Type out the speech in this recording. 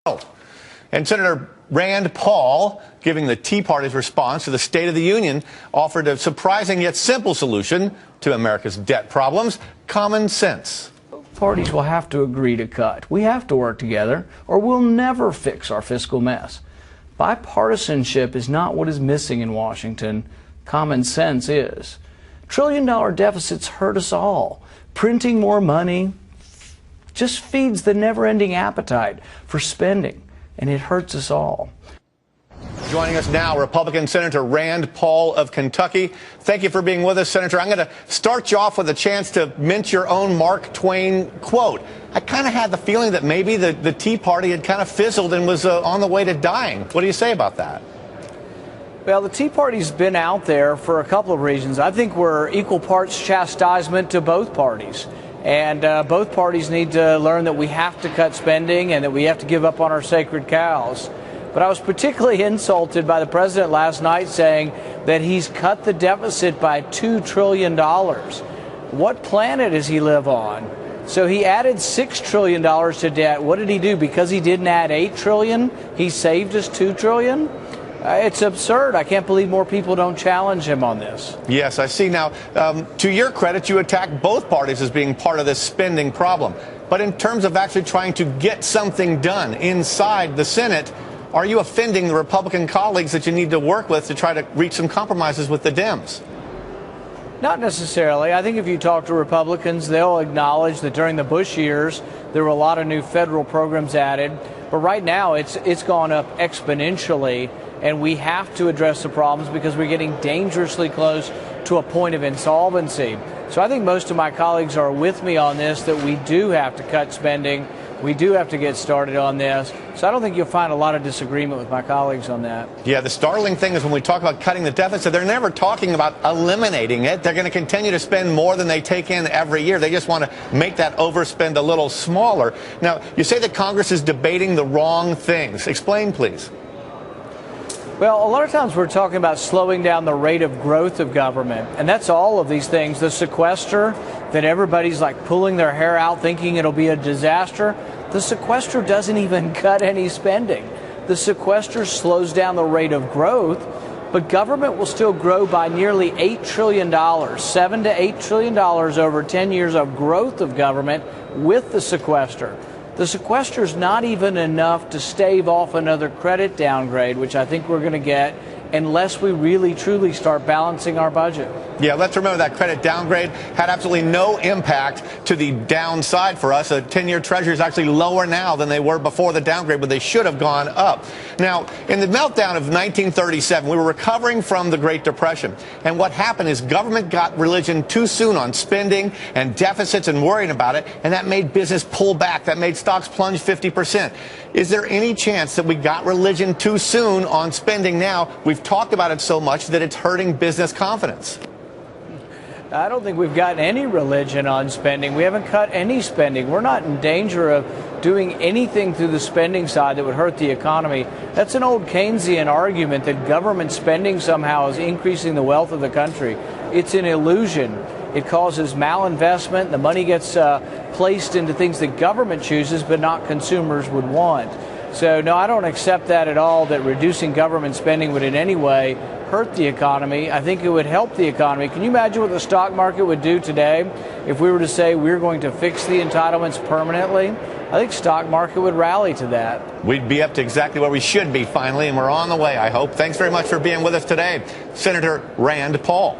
And Senator Rand Paul, giving the Tea Party's response to the State of the Union, offered a surprising yet simple solution to America's debt problems: common sense. Parties will have to agree to cut. We have to work together, or we'll never fix our fiscal mess. Bipartisanship is not what is missing in Washington. Common sense is. Trillion-dollar deficits hurt us all. Printing more money just feeds the never-ending appetite for spending, and it hurts us all. Joining us now, Republican Senator Rand Paul of Kentucky. Thank you for being with us, Senator. I'm going to start you off with a chance to mint your own Mark Twain quote. I kind of had the feeling that maybe the Tea Party had kind of fizzled and was on the way to dying. What do you say about that? Well, the Tea Party's been out there for a couple of reasons. I think we're equal parts chastisement to both parties. And both parties need to learn that we have to cut spending and that we have to give up on our sacred cows. But I was particularly insulted by the president last night saying that he's cut the deficit by $2 trillion. What planet does he live on? So he added $6 trillion to debt. What did he do? Because he didn't add $8 trillion, he saved us $2 trillion? It's absurd. I can't believe more people don't challenge him on this. Yes, I see. Now, to your credit, you attack both parties as being part of this spending problem. But in terms of actually trying to get something done inside the Senate, are you offending the Republican colleagues that you need to work with to try to reach some compromises with the Dems? Not necessarily. I think if you talk to Republicans, they'll acknowledge that during the Bush years, there were a lot of new federal programs added. But right now, it's gone up exponentially. And we have to address the problems because we're getting dangerously close to a point of insolvency. So I think most of my colleagues are with me on this, that we do have to cut spending. We do have to get started on this. So I don't think you'll find a lot of disagreement with my colleagues on that. Yeah, the startling thing is when we talk about cutting the deficit, they're never talking about eliminating it. They're going to continue to spend more than they take in every year. They just want to make that overspend a little smaller. Now, you say that Congress is debating the wrong things. Explain, please. Well, a lot of times we're talking about slowing down the rate of growth of government, and that's all of these things. The sequester, that everybody's like pulling their hair out thinking it'll be a disaster. The sequester doesn't even cut any spending. The sequester slows down the rate of growth, but government will still grow by nearly $8 trillion, $7 to $8 trillion over 10 years of growth of government with the sequester. The sequester is not even enough to stave off another credit downgrade, which I think we're going to get, unless we really truly start balancing our budget. Yeah, let's remember that credit downgrade had absolutely no impact to the downside for us. A 10-year Treasury is actually lower now than they were before the downgrade, but they should have gone up. Now, in the meltdown of 1937, we were recovering from the Great Depression. And what happened is government got religion too soon on spending and deficits and worrying about it, and that made business pull back. That made stocks plunge 50%. Is there any chance that we got religion too soon on spending now? We've talked about it so much that it's hurting business confidence. I don't think we've gotten any religion on spending. We haven't cut any spending. We're not in danger of doing anything through the spending side that would hurt the economy. That's an old Keynesian argument that government spending somehow is increasing the wealth of the country. It's an illusion. It causes malinvestment. The money gets placed into things that government chooses but not consumers would want. So, no, I don't accept that at all, that reducing government spending would in any way hurt the economy. I think it would help the economy. Can you imagine what the stock market would do today if we were to say we're going to fix the entitlements permanently? I think stock market would rally to that. We'd be up to exactly where we should be finally, and we're on the way, I hope. Thanks very much for being with us today, Senator Rand Paul.